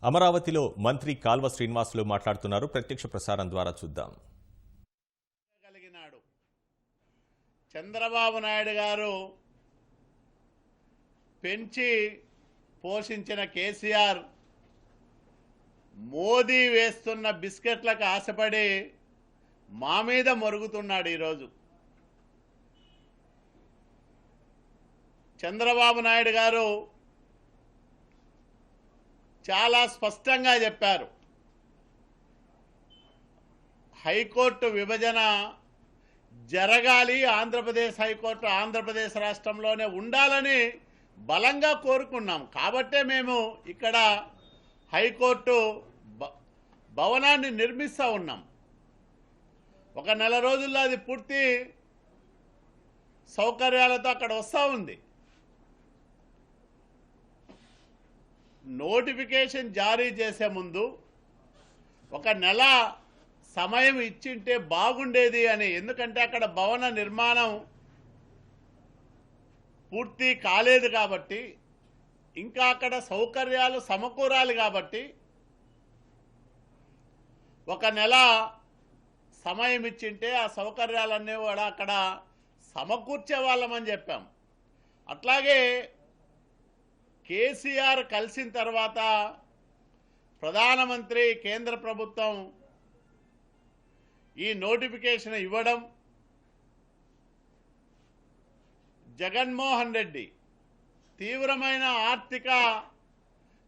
అమరావతిలో మంత్రి కాల్వ శ్రీనివాసులు మాట్లాడుతున్నారు. ప్రత్యక్ష ప్రసారం ద్వారా చూద్దాం. చంద్రబాబు నాయుడు గారు పెంచి పోషించిన కేసీఆర్ మోదీ వేస్తున్న బిస్కెట్లకు ఆశపడి మా మీద మొరుగుతున్నాడు. ఈరోజు చంద్రబాబు నాయుడు గారు చాలా స్పష్టంగా చెప్పారు, హైకోర్టు విభజన జరగాలి, ఆంధ్రప్రదేశ్ హైకోర్టు ఆంధ్రప్రదేశ్ రాష్ట్రంలోనే ఉండాలని బలంగా కోరుకున్నాం. కాబట్టే మేము ఇక్కడ హైకోర్టు భవనాన్ని నిర్మిస్తూ ఉన్నాం. ఒక నెల రోజుల్లో అది పూర్తి సౌకర్యాలతో అక్కడ వస్తూ ఉంది. నోటిఫికేషన్ జారీ చేసే ముందు ఒక నెల సమయం ఇచ్చింటే బాగుండేది అని. ఎందుకంటే అక్కడ భవన నిర్మాణం పూర్తి కాలేదు కాబట్టి, ఇంకా అక్కడ సౌకర్యాలు సమకూరాలి కాబట్టి ఒక నెల సమయం ఇచ్చింటే ఆ సౌకర్యాలన్నీ కూడా అక్కడ సమకూర్చే వాళ్ళమని చెప్పాం. అట్లాగే కేసీఆర్ కలిసిన తర్వాత ప్రధానమంత్రి, కేంద్ర ప్రభుత్వం ఈ నోటిఫికేషన్ ఇవ్వడం, జగన్మోహన్ రెడ్డి తీవ్రమైన ఆర్థిక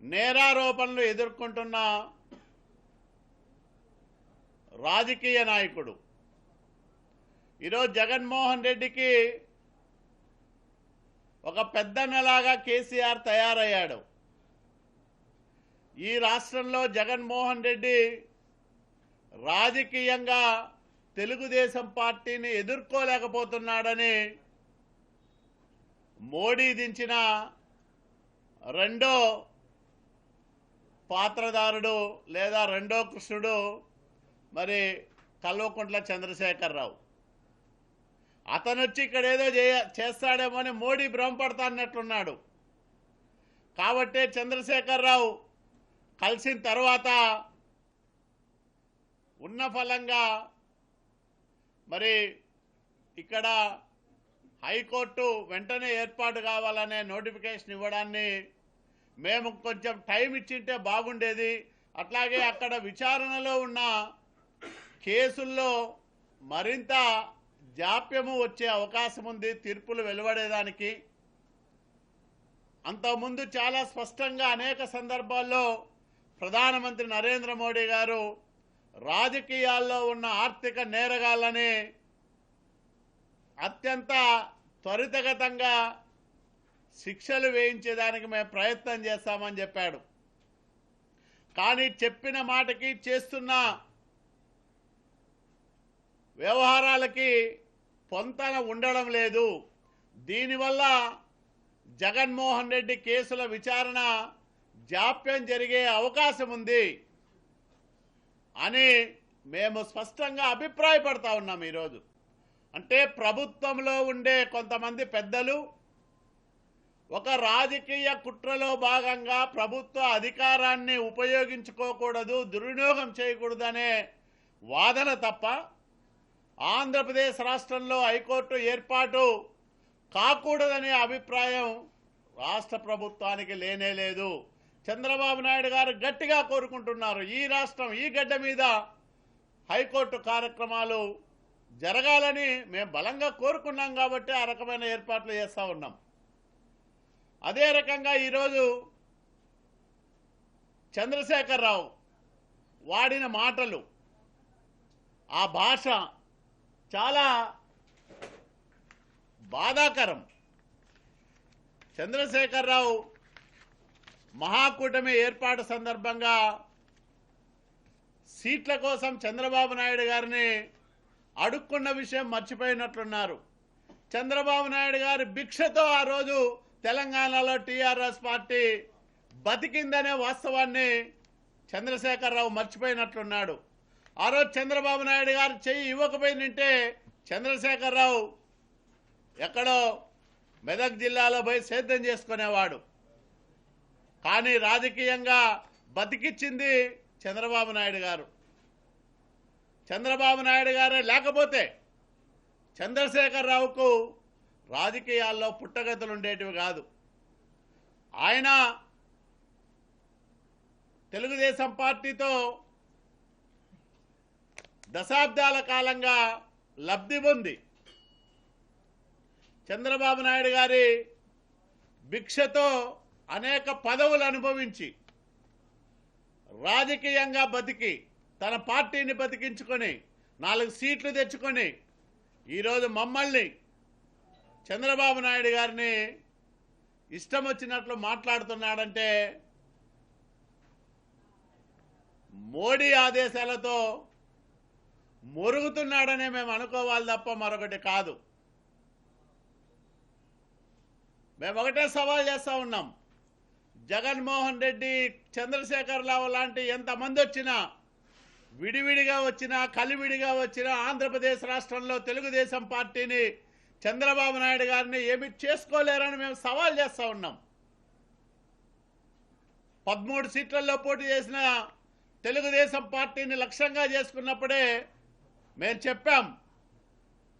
నేరారోపణలు ఎదుర్కొంటున్న రాజకీయ నాయకుడు. ఈరోజు జగన్మోహన్ రెడ్డికి ఒక పెద్దన్నలాగా కేసీఆర్ తయారయ్యాడు. ఈ రాష్ట్రంలో జగన్మోహన్ రెడ్డి రాజకీయంగా తెలుగుదేశం పార్టీని ఎదుర్కోలేకపోతున్నాడని మోడీ దించిన రెండో పాత్రధారుడు లేదా రెండో కృష్ణుడు మరి కల్వకుంట్ల చంద్రశేఖరరావు. అతను వచ్చి ఇక్కడ ఏదో చేస్తాడేమో అని మోడీ భ్రమపడతాన్నట్లున్నాడు. కాబట్టే చంద్రశేఖరరావు కలిసిన తర్వాత ఉన్న ఫలంగా మరి ఇక్కడ హైకోర్టు వెంటనే ఏర్పాటు కావాలనే నోటిఫికేషన్ ఇవ్వడాన్ని మేము కొంచెం టైం ఇచ్చింటే బాగుండేది. అట్లాగే అక్కడ విచారణలో ఉన్న కేసుల్లో మరింత జాప్యము వచ్చే అవకాశం ఉంది తీర్పులు వెలువడేదానికి. అంతకుముందు చాలా స్పష్టంగా అనేక సందర్భాల్లో ప్రధానమంత్రి నరేంద్ర మోడీ గారు రాజకీయాల్లో ఉన్న ఆర్థిక నేరగాళ్ళని అత్యంత త్వరితగతంగా శిక్షలు వేయించేదానికి మేము ప్రయత్నం చేస్తామని చెప్పాడు. కానీ చెప్పిన మాటకి చేస్తున్న వ్యవహారాలకి పొంతన ఉండడం లేదు. దీనివల్ల జగన్మోహన్ రెడ్డి కేసుల విచారణ జాప్యం జరిగే అవకాశం ఉంది అని మేము స్పష్టంగా అభిప్రాయపడతా ఉన్నాం. ఈరోజు అంటే ప్రభుత్వంలో ఉండే కొంతమంది పెద్దలు ఒక రాజకీయ కుట్రలో భాగంగా ప్రభుత్వ అధికారాన్ని ఉపయోగించుకోకూడదు, దుర్వినియోగం చేయకూడదనే వాదన తప్ప ఆంధ్రప్రదేశ్ రాష్ట్రంలో హైకోర్టు ఏర్పాటు కాకూడదనే అభిప్రాయం రాష్ట్ర ప్రభుత్వానికి లేనే లేదు. చంద్రబాబు నాయుడు గారు గట్టిగా కోరుకుంటున్నారు ఈ రాష్ట్రం, ఈ గడ్డ మీద హైకోర్టు కార్యక్రమాలు జరగాలని మేము బలంగా కోరుకున్నాం కాబట్టి ఆ రకమైన ఏర్పాట్లు చేస్తూ ఉన్నాం. అదే రకంగా ఈరోజు చంద్రశేఖరరావు వాడిన మాటలు, ఆ భాష చాలా బాధాకరం. చంద్రశేఖరరావు మహాకూటమి ఏర్పాటు సందర్భంగా సీట్ల కోసం చంద్రబాబు నాయుడు గారిని అడుక్కున్న విషయం మర్చిపోయినట్లున్నారు. చంద్రబాబు నాయుడు గారి భిక్షతో ఆ రోజు తెలంగాణలో టీఆర్ఎస్ పార్టీ బతికిందనే వాస్తవాన్ని చంద్రశేఖరరావు మర్చిపోయినట్లున్నాడు. ఆ రోజు చంద్రబాబు నాయుడు గారు చెయ్యి ఇవ్వకపోయినంటే చంద్రశేఖరరావు ఎక్కడో మెదక్ జిల్లాలో పోయి సేద్యం చేసుకునేవాడు. కానీ రాజకీయంగా బతికిచ్చింది చంద్రబాబు నాయుడు గారు. చంద్రబాబు నాయుడు గారే లేకపోతే చంద్రశేఖరరావుకు రాజకీయాల్లో పుట్టగతులు ఉండేటివి కాదు. ఆయన తెలుగుదేశం పార్టీతో దశాబ్దాల కాలంగా లబ్ధి పొంది చంద్రబాబు నాయుడు గారి భిక్షతో అనేక పదవులు అనుభవించి రాజకీయంగా బతికి తన పార్టీని బతికించుకొని 4 సీట్లు తెచ్చుకొని ఈరోజు మమ్మల్ని చంద్రబాబు నాయుడు గారిని ఇష్టం వచ్చినట్లు మాట్లాడుతున్నాడంటే మోడీ ఆదేశాలతో మొరుగుతున్నాడనే మేము అనుకోవాలి తప్ప మరొకటి కాదు. మేము ఒకటే సవాల్ చేస్తూ ఉన్నాం. జగన్మోహన్ రెడ్డి, చంద్రశేఖరరావు లాంటి ఎంతమంది వచ్చినా, విడివిడిగా వచ్చినా కలివిడిగా వచ్చినా ఆంధ్రప్రదేశ్ రాష్ట్రంలో తెలుగుదేశం పార్టీని, చంద్రబాబు నాయుడు గారిని ఏమి చేసుకోలేరని మేము సవాల్ చేస్తూ ఉన్నాం. 13 సీట్లలో పోటీ చేసిన తెలుగుదేశం పార్టీని లక్ష్యంగా చేసుకున్నప్పుడే మేము చెప్పాం,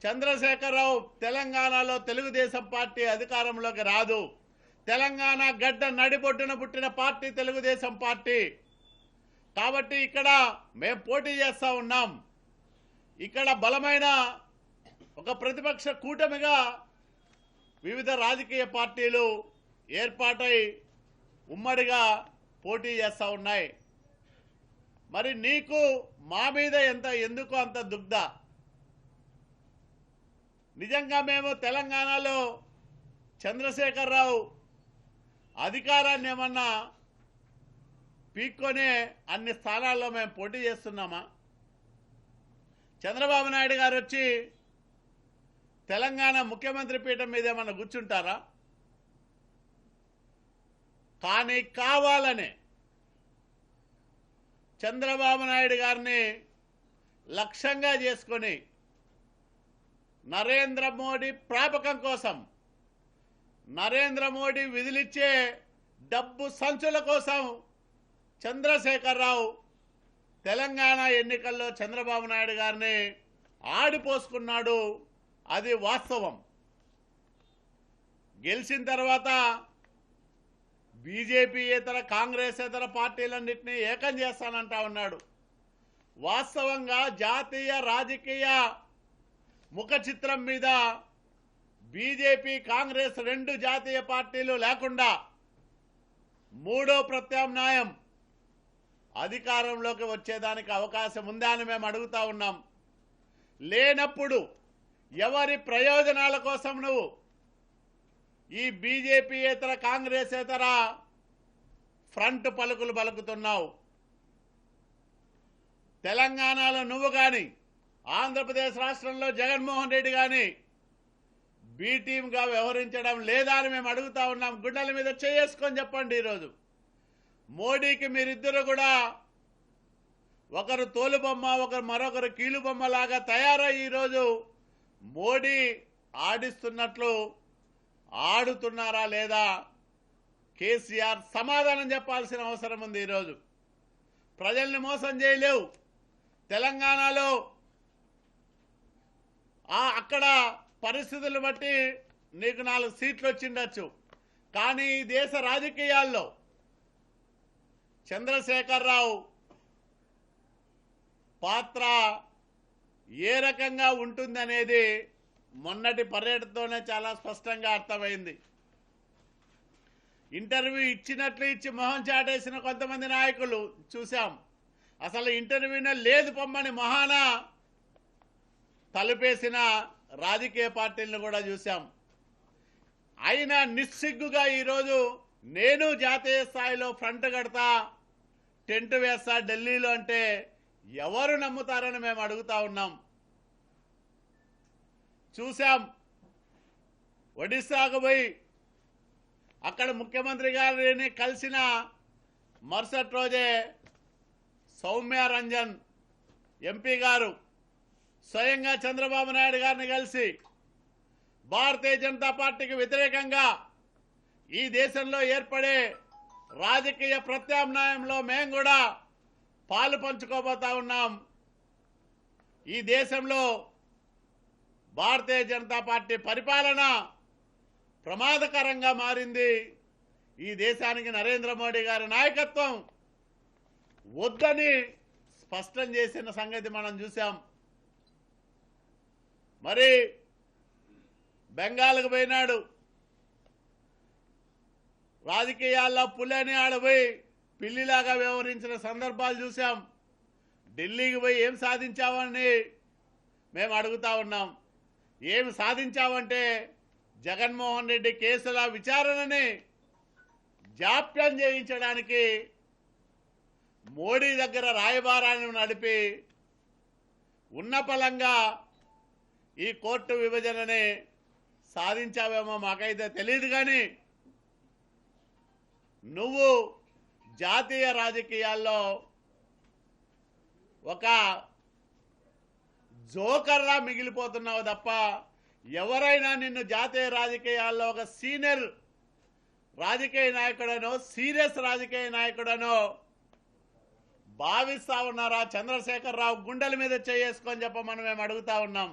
చంద్రశేఖరరావు తెలంగాణలో తెలుగుదేశం పార్టీ అధికారంలోకి రాదు. తెలంగాణ గడ్డ నడిబొడ్డున పుట్టిన పార్టీ తెలుగుదేశం పార్టీ. కాబట్టి ఇక్కడ మేము పోటీ చేస్తూ ఉన్నాం. ఇక్కడ బలమైన ఒక ప్రతిపక్ష కూటమిగా వివిధ రాజకీయ పార్టీలు ఏర్పాటై ఉమ్మడిగా పోటీ చేస్తూ ఉన్నాయి. మరి నీకు మా మీద ఎందుకు అంత దుగ్ధ? నిజంగా మేము తెలంగాణలో చంద్రశేఖరరావు అధికారాన్ని ఏమన్నా పీక్కొనే అన్ని స్థానాల్లో మేము పోటీ చేస్తున్నామా? చంద్రబాబు నాయుడు గారు వచ్చి తెలంగాణ ముఖ్యమంత్రి పీఠం మీద ఏమన్నా కూర్చుంటారా? కానీ కావాలనే చంద్రబాబు నాయుడు గారిని లక్ష్యంగా చేసుకొని నరేంద్ర మోడీ ప్రాపకం కోసం, నరేంద్ర మోడీ విధులిచ్చే డబ్బు సంచుల కోసం చంద్రశేఖరరావు తెలంగాణ ఎన్నికల్లో చంద్రబాబు నాయుడు గారిని ఆడిపోసుకున్నాడు. అది వాస్తవం. గెలిచిన తర్వాత బీజేపీ ఇతర కాంగ్రెస్ ఇతర పార్టీలన్నింటినీ ఏకం చేస్తానంటా ఉన్నాడు. వాస్తవంగా జాతీయ రాజకీయ ముఖ చిత్రం మీద బీజేపీ కాంగ్రెస్ 2 జాతీయ పార్టీలు లేకుండా 3వ ప్రత్యామ్నాయం అధికారంలోకి వచ్చేదానికి అవకాశం ఉందా అని మేము అడుగుతా ఉన్నాం. లేనప్పుడు ఎవరి ప్రయోజనాల కోసం నువ్వు ఈ బీజేపీ ఇతర కాంగ్రెస్ ఇతర ఫ్రంట్ పలుకులు పలుకుతున్నావు? తెలంగాణలో నువ్వు కానీ, ఆంధ్రప్రదేశ్ రాష్ట్రంలో జగన్మోహన్ రెడ్డి కానీ బి టీమ్గా వ్యవహరించడం లేదా అని మేము అడుగుతా ఉన్నాం. గుండెల మీద చేసుకొని చెప్పండి. ఈరోజు మోడీకి మీరిద్దరు కూడా ఒకరు తోలుబొమ్మ, మరొకరు కీలుబొమ్మ లాగా తయారై ఈరోజు మోడీ ఆడిస్తున్నట్లు ఆడుతున్నారా లేదా? కేసీఆర్ సమాధానం చెప్పాల్సిన అవసరం ఉంది. ఈరోజు ప్రజల్ని మోసం చేయలేవు. తెలంగాణలో అక్కడ పరిస్థితులు బట్టి నీకు 4 సీట్లు వచ్చిండొచ్చు. కానీ ఈ దేశ రాజకీయాల్లో చంద్రశేఖరరావు పాత్ర ఏ రకంగా ఉంటుందనేది మొన్నటి పర్యటనతోనే చాలా స్పష్టంగా అర్థమైంది. ఇంటర్వ్యూ ఇచ్చినట్లు ఇచ్చి మొహం చాటేసిన కొంతమంది నాయకులు చూశాం. అసలు ఇంటర్వ్యూనే లేదు పొమ్మని మహాన తలుపేసిన రాజకీయ పార్టీలను కూడా చూశాం. అయినా నిస్సిగ్గుగా ఈరోజు నేను జాతీయ స్థాయిలో ఫ్రంట్ కడతా, టెంట్ వేస్తా ఢిల్లీలో అంటే ఎవరు నమ్ముతారని మేము అడుగుతా ఉన్నాం. చూశాం ఒడిశాకు పోయి అక్కడ ముఖ్యమంత్రి గారిని కలిసిన మరుసటి రోజే సౌమ్య రంజన్ ఎంపీ గారు స్వయంగా చంద్రబాబు నాయుడు గారిని కలిసి భారతీయ జనతా పార్టీకి వ్యతిరేకంగా ఈ దేశంలో ఏర్పడే రాజకీయ ప్రత్యామ్నాయంలో మేము కూడా పాలు పంచుకోబోతా ఉన్నాం. ఈ దేశంలో భారతీయ జనతా పార్టీ పరిపాలన ప్రమాదకరంగా మారింది. ఈ దేశానికి నరేంద్ర మోడీ గారి నాయకత్వం వద్దని స్పష్టం చేసిన సంగతి మనం చూసాం. మరి బెంగాల్కు పోయినాడు, రాజకీయాల్లో పులిని ఆడపోయి పిల్లిలాగా వ్యవహరించిన సందర్భాలు చూసాం. ఢిల్లీకి పోయి ఏం సాధించావని మేము అడుగుతా ఉన్నాం. ఏం సాధించావంటే జగన్మోహన్ రెడ్డి కేసుల విచారణని జాప్యం చేయించడానికి మోడీ దగ్గర రాయబారాన్ని నడిపి ఉన్న పలంగా ఈ కోర్టు విభజనని సాధించావేమో మాకైతే తెలియదు. కానీ నువ్వు జాతీయ రాజకీయాల్లో ఒక జోకర్లా మిగిలిపోతున్నావు తప్ప ఎవరైనా నిన్ను జాతీయ రాజకీయాల్లో ఒక సీనియర్ రాజకీయ నాయకుడనో సీరియస్ రాజకీయ నాయకుడనో భావిస్తా ఉన్నారా? చంద్రశేఖర్ రావు గుండెల మీద చేసుకొని చెప్పమని మేము అడుగుతా ఉన్నాం.